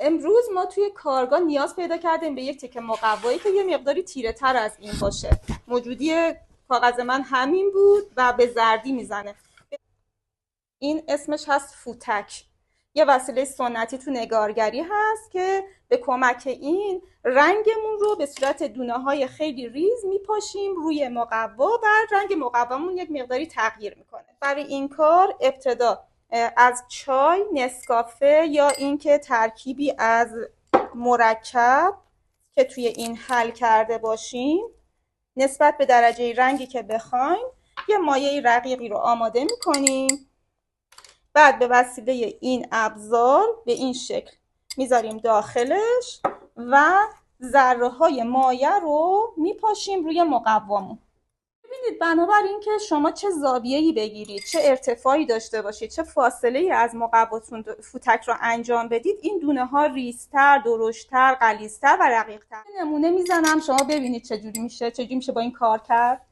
امروز ما توی کارگاه نیاز پیدا کردیم به یک تکه مقوایی که یه مقداری تیره تر از این باشه. موجودی کاغذ من همین بود و به زردی میزنه. این اسمش هست فوتک. یه وسیله سنتی تو نگارگری هست که به کمک این رنگمون رو به صورت دونه‌های خیلی ریز میپاشیم روی مقوا و رنگ مقوامون یک مقداری تغییر میکنه. برای این کار ابتدا از چای، نسکافه یا اینکه ترکیبی از مرکب که توی این حل کرده باشیم نسبت به درجه رنگی که بخوایم یه مایع رقیقی رو آماده میکنیم. بعد به وسیله این ابزار به این شکل میذاریم داخلش و ذره های مایع رو میپاشیم روی مقوامون. ببینید بنابراین که شما چه زاویه‌ای بگیرید، چه ارتفاعی داشته باشید، چه فاصله‌ای از مقواتون فوتک رو انجام بدید، این دونه ها ریزتر، درشتر، غلیظتر و رقیق‌تر. نمونه میزنم شما ببینید چجوری میشه با این کار کرد.